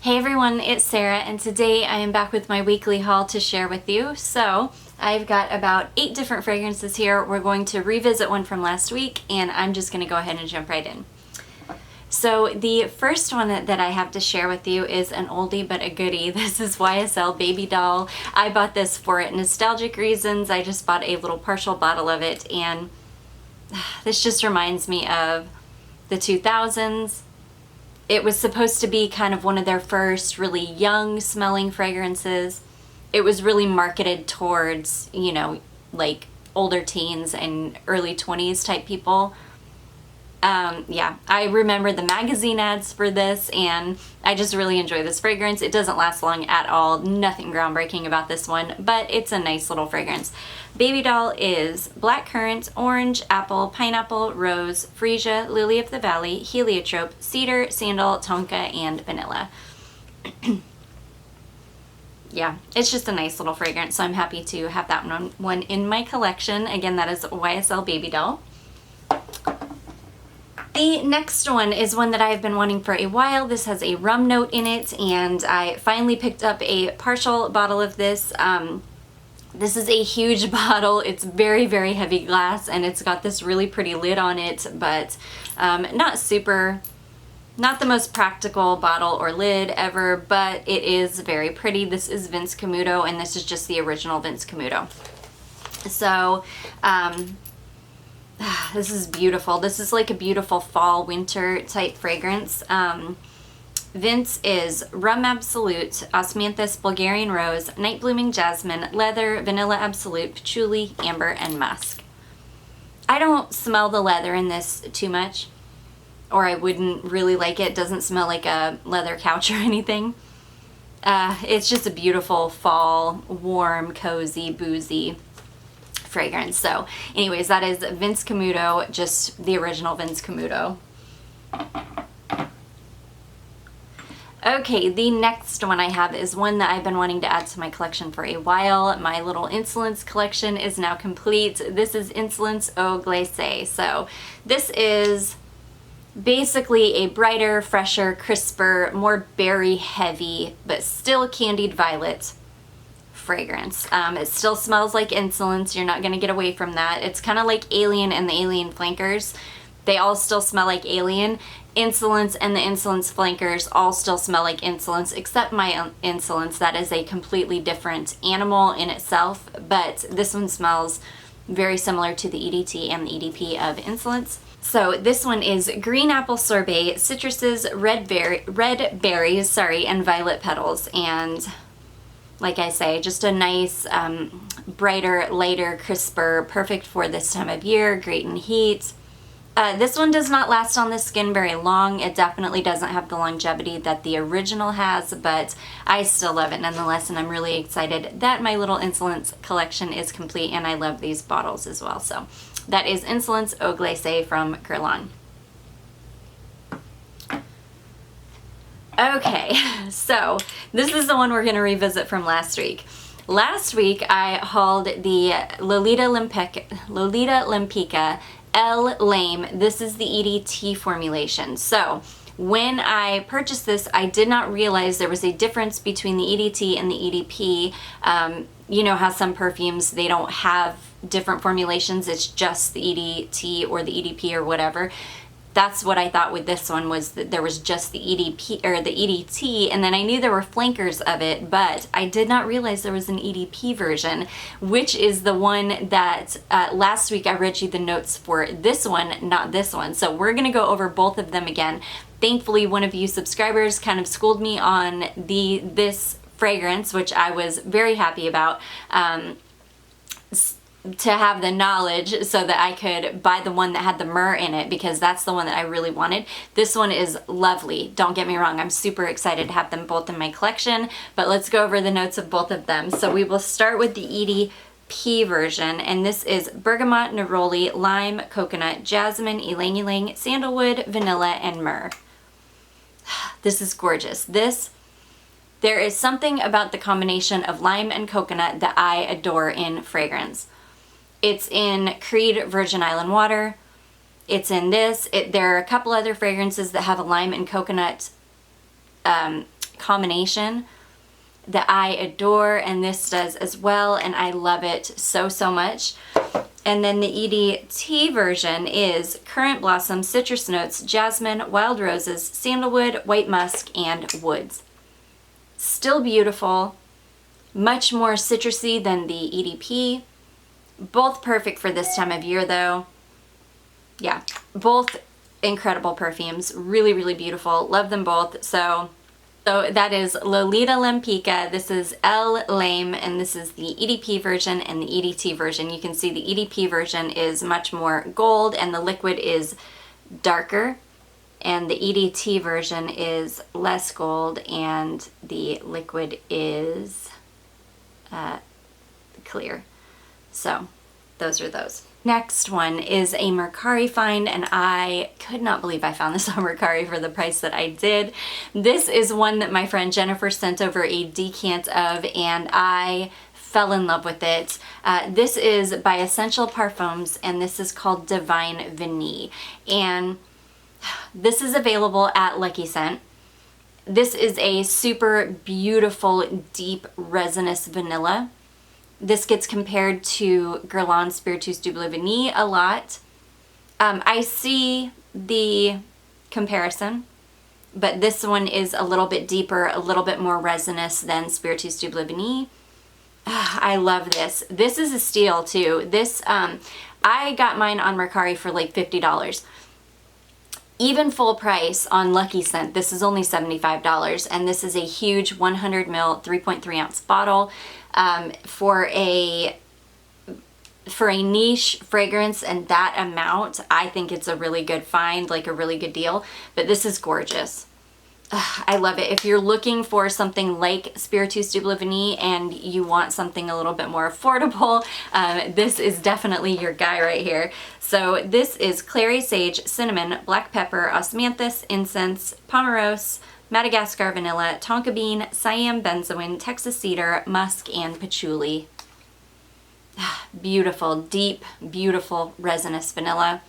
Hey everyone, it's Sarah, and today I am back with my weekly haul to share with you. So I've got about 8 different fragrances here. We're going to revisit one from last week, and I'm just going to go ahead and jump right in. So the first one that I have to share with you is an oldie but a goodie. This is YSL Babydoll. I bought this for nostalgic reasons. I just bought a little partial bottle of it, and this just reminds me of the 2000s. It was supposed to be kind of one of their first really young smelling fragrances. It was really marketed towards, you know, like older teens and early 20s type people. Yeah, I remember the magazine ads for this, and I just really enjoy this fragrance. It doesn't last long at all. Nothing groundbreaking about this one, but it's a nice little fragrance. Babydoll is blackcurrant, orange, apple, pineapple, rose, freesia, lily of the valley, heliotrope, cedar, sandal, tonka, and vanilla. Yeah, it's just a nice little fragrance, so I'm happy to have that one in my collection. Again, that is YSL Babydoll. The next one is one that I've been wanting for a while. This has a rum note in it, and I finally picked up a partial bottle of this. This is a huge bottle. It's very, very heavy glass, and it's got this really pretty lid on it, but not the most practical bottle or lid ever, but it is very pretty. This is Vince Camuto, and this is just the original Vince Camuto. So, this is beautiful. This is like a beautiful fall winter type fragrance. Vince is rum absolute, osmanthus, Bulgarian rose, night blooming jasmine, leather, vanilla absolute, patchouli, amber, and musk. I don't smell the leather in this too much, or I wouldn't really like it. It doesn't smell like a leather couch or anything. It's just a beautiful fall, warm, cozy, boozy fragrance. So anyways, that is Vince Camuto, just the original Vince Camuto. Okay, the next one I have is one that I've been wanting to add to my collection for a while. My little Insolence collection is now complete. This is Insolence Eau Glacée. So this is basically a brighter, fresher, crisper, more berry heavy, but still candied violet fragrance. It still smells like Insolence. You're not going to get away from that. It's kind of like Alien and the Alien flankers. They all still smell like Alien. Insolence and the Insolence flankers all still smell like Insolence, except my Insolence. That is a completely different animal in itself, but this one smells very similar to the EDT and the EDP of Insolence. So this one is green apple sorbet, citruses, red berries, and violet petals. And like I say, just a nice, brighter, lighter, crisper, perfect for this time of year, great in heat. This one does not last on the skin very long. It definitely doesn't have the longevity that the original has, but I still love it nonetheless, and I'm really excited that my little Insolence collection is complete, and I love these bottles as well. So that is Insolence Eau Glacée from Guerlain. Okay, so this is the one we're going to revisit from last week. Last week I hauled the Lolita Lempicka Elle Lame. This is the EDT formulation. So when I purchased this, I did not realize there was a difference between the EDT and the EDP. You know how some perfumes, they don't have different formulations, it's just the EDT or the EDP or whatever. That's what I thought with this one, was that there was just the EDP or the EDT, and then I knew there were flankers of it, but I did not realize there was an EDP version, which is the one that last week I read you the notes for this one, not this one. So we're gonna go over both of them again. Thankfully, one of you subscribers kind of schooled me on this fragrance, which I was very happy about. To have the knowledge so that I could buy the one that had the myrrh in it, because that's the one that I really wanted. This one is lovely. Don't get me wrong. I'm super excited to have them both in my collection, but let's go over the notes of both of them. So we will start with the EDP version, and this is bergamot, neroli, lime, coconut, jasmine, ylang ylang, sandalwood, vanilla, and myrrh. This is gorgeous. There is something about the combination of lime and coconut that I adore in fragrance. It's in Creed Virgin Island Water. It's in this. There are a couple other fragrances that have a lime and coconut combination that I adore, and this does as well, and I love it so, so much. And then the EDT version is Currant Blossom, Citrus Notes, Jasmine, Wild Roses, Sandalwood, White Musk, and Woods. Still beautiful, much more citrusy than the EDP. Both perfect for this time of year though. Yeah, both incredible perfumes, really, really beautiful. Love them both. So that is Lolita Lempicka. This is Elle, and this is the EDP version and the EDT version. You can see the EDP version is much more gold and the liquid is darker, and the EDT version is less gold and the liquid is clear. So those are those. Next one is a Mercari find, and I could not believe I found this on Mercari for the price that I did. This is one that my friend Jennifer sent over a decant of, and I fell in love with it. This is by Essential Parfums, and this is called Divine Vanille. And this is available at Lucky Scent. This is a super beautiful, deep, resinous vanilla. This gets compared to Guerlain Spiritueuse Double Vanille a lot. I see the comparison, but this one is a little bit deeper, a little bit more resinous than Spiritueuse Double Vanille. I love this. This is a steal too. This, I got mine on Mercari for like $50. Even full price on Lucky Scent, this is only $75, and this is a huge 100 ml, 3.3 ounce bottle. For a niche fragrance and that amount, I think it's a really good find, like a really good deal. But this is gorgeous. I love it. If you're looking for something like Spiritueuse Double Vanille and you want something a little bit more affordable, this is definitely your guy right here. So this is clary sage, cinnamon, black pepper, osmanthus, incense, pomerose, Madagascar vanilla, tonka bean, Siam benzoin, Texas cedar, musk, and patchouli. Beautiful, deep, beautiful resinous vanilla.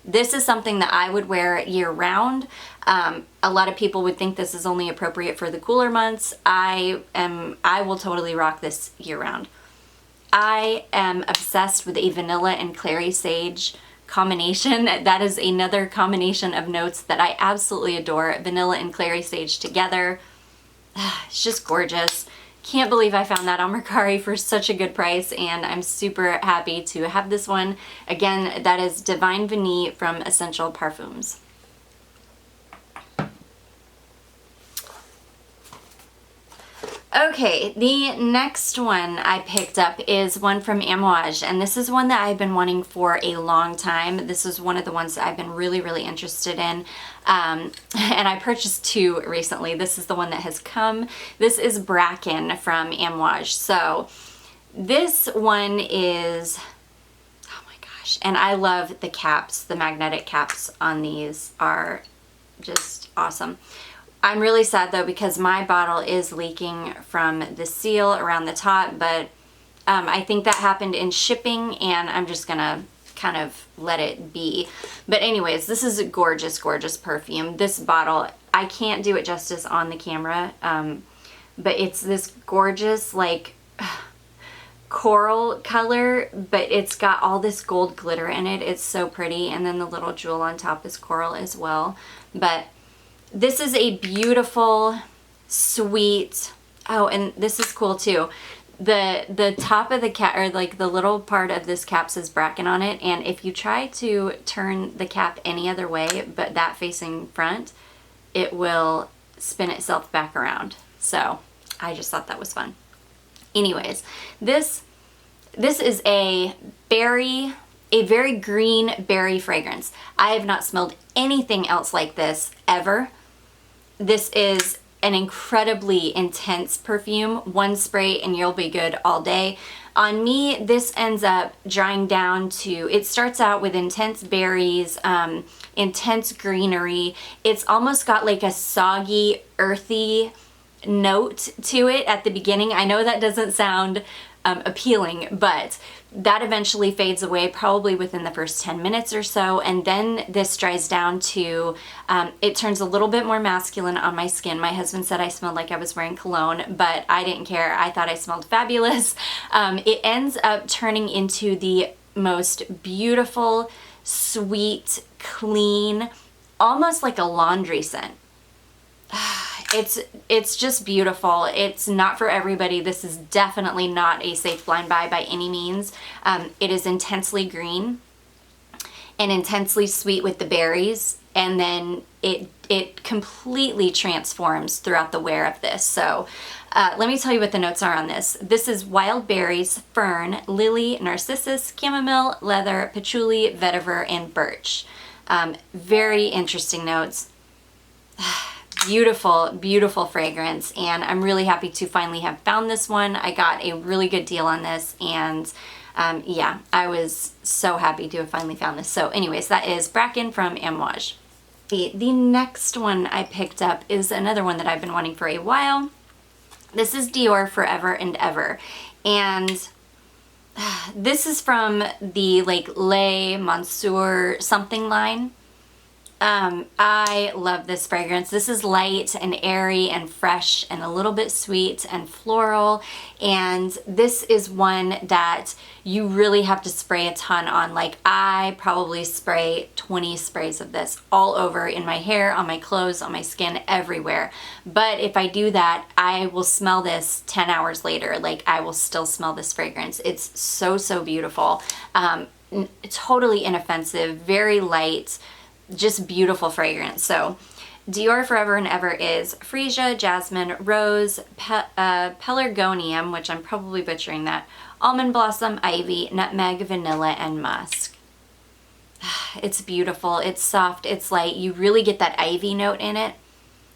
This is something that I would wear year round. A lot of people would think this is only appropriate for the cooler months. I will totally rock this year round. I am obsessed with a vanilla and clary sage combination. That is another combination of notes that I absolutely adore. Vanilla and clary sage together. It's just gorgeous. Can't believe I found that on Mercari for such a good price, and I'm super happy to have this one. Again, that is Divine Vanille from Essential Parfums. Okay, the next one I picked up is one from Amouage, and this is one that I've been wanting for a long time. This is one of the ones that I've been really, really interested in, and I purchased two recently. This is the one that has come. This is Bracken from Amouage. So this one is, oh my gosh, and I love the caps. The magnetic caps on these are just awesome. I'm really sad though because my bottle is leaking from the seal around the top, but I think that happened in shipping, and I'm just gonna kind of let it be. But anyways, this is a gorgeous, gorgeous perfume. This bottle, I can't do it justice on the camera, but it's this gorgeous like coral color, but it's got all this gold glitter in it. It's so pretty, and then the little jewel on top is coral as well. But this is a beautiful, sweet, oh, and this is cool too. The top of the cap, or like the little part of this cap says Bracken on it, and if you try to turn the cap any other way but that facing front, it will spin itself back around. So I just thought that was fun. Anyways, this is a very green berry fragrance. I have not smelled anything else like this ever. This is an incredibly intense perfume. One spray and you'll be good all day. On me, this ends up drying down to, it starts out with intense berries, intense greenery. It's almost got like a soggy, earthy note to it at the beginning. I know that doesn't sound appealing, but that eventually fades away probably within the first 10 minutes or so, and then this dries down to, it turns a little bit more masculine on my skin. My husband said I smelled like I was wearing cologne, but I didn't care. I thought I smelled fabulous. It ends up turning into the most beautiful, sweet, clean, almost like a laundry scent. It's just beautiful. It's not for everybody. This is definitely not a safe blind buy by any means. It is intensely green and intensely sweet with the berries, and then it completely transforms throughout the wear of this. So let me tell you what the notes are on this. This is wild berries, fern, lily, narcissus, chamomile, leather, patchouli, vetiver, and birch. Very interesting notes. Beautiful, beautiful fragrance, and I'm really happy to finally have found this one. I got a really good deal on this, and yeah, I was so happy to have finally found this. So anyways, that is Bracken from Amouage. The next one I picked up is another one that I've been wanting for a while. This is Dior Forever and Ever, and this is from the like Le Monsieur something line. I love this fragrance. This is light and airy and fresh and a little bit sweet and floral, and this is one that you really have to spray a ton on. Like, I probably spray 20 sprays of this all over in my hair, on my clothes, on my skin, everywhere. But if I do that, I will smell this 10 hours later. Like, I will still smell this fragrance. It's so, so beautiful. Totally inoffensive, very light, just beautiful fragrance. So Dior Forever and Ever is freesia, jasmine, rose, pelargonium, which I'm probably butchering that, almond blossom, ivy, nutmeg, vanilla, and musk. It's beautiful, it's soft, it's light. You really get that ivy note in it,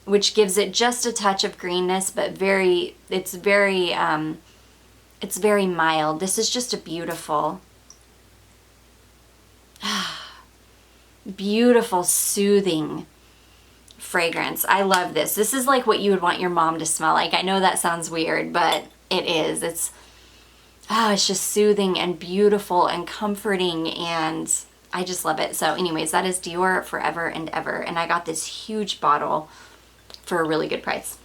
which gives it just a touch of greenness, but it's very mild. This is just a beautiful, beautiful, soothing fragrance. I love this. This is like what you would want your mom to smell like. I know that sounds weird, but it is. It's just soothing and beautiful and comforting, and I just love it. So anyways, that is Dior Forever and Ever, and I got this huge bottle for a really good price.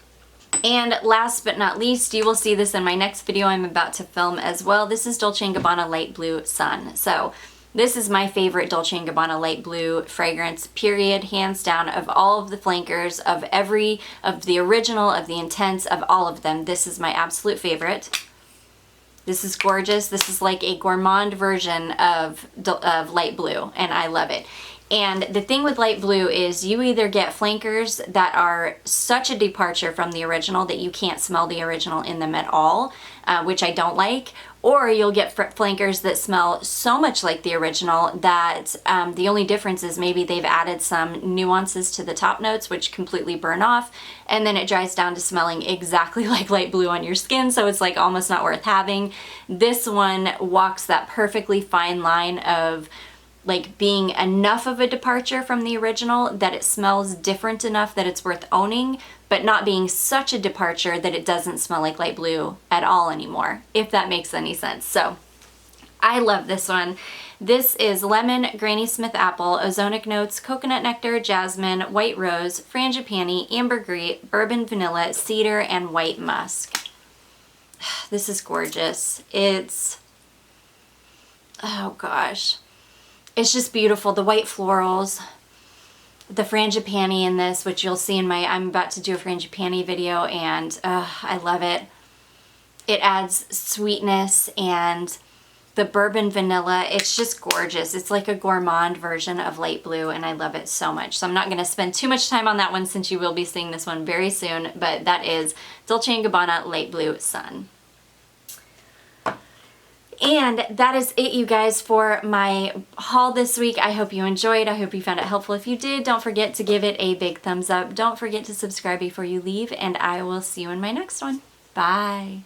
And last but not least, you will see this in my next video I'm about to film as well. This is Dolce & Gabbana Light Blue Sun. So this is my favorite Dolce & Gabbana Light Blue fragrance, period, hands down, of all of the flankers, of the original, of the Intense, of all of them. This is my absolute favorite. This is gorgeous. This is like a gourmand version of light blue, and I love it. And the thing with light blue is you either get flankers that are such a departure from the original that you can't smell the original in them at all, which I don't like, or you'll get flankers that smell so much like the original that the only difference is maybe they've added some nuances to the top notes which completely burn off, and then it dries down to smelling exactly like light blue on your skin, so it's like almost not worth having. This one walks that perfectly fine line of like being enough of a departure from the original that it smells different enough that it's worth owning, but not being such a departure that it doesn't smell like light blue at all anymore, if that makes any sense. So I love this one. This is lemon, Granny Smith apple, ozonic notes, coconut nectar, jasmine, white rose, frangipani, ambergris, bourbon vanilla, cedar, and white musk. This is gorgeous. It's, oh gosh. It's just beautiful. The white florals, the frangipani in this, which you'll see in my, I'm about to do a frangipani video, and I love it. It adds sweetness, and the bourbon vanilla, it's just gorgeous. It's like a gourmand version of light blue, and I love it so much. So I'm not going to spend too much time on that one since you will be seeing this one very soon, but that is Dolce & Gabbana Light Blue Sun. And that is it, you guys, for my haul this week. I hope you enjoyed. I hope you found it helpful. If you did, don't forget to give it a big thumbs up. Don't forget to subscribe before you leave, and I will see you in my next one. Bye.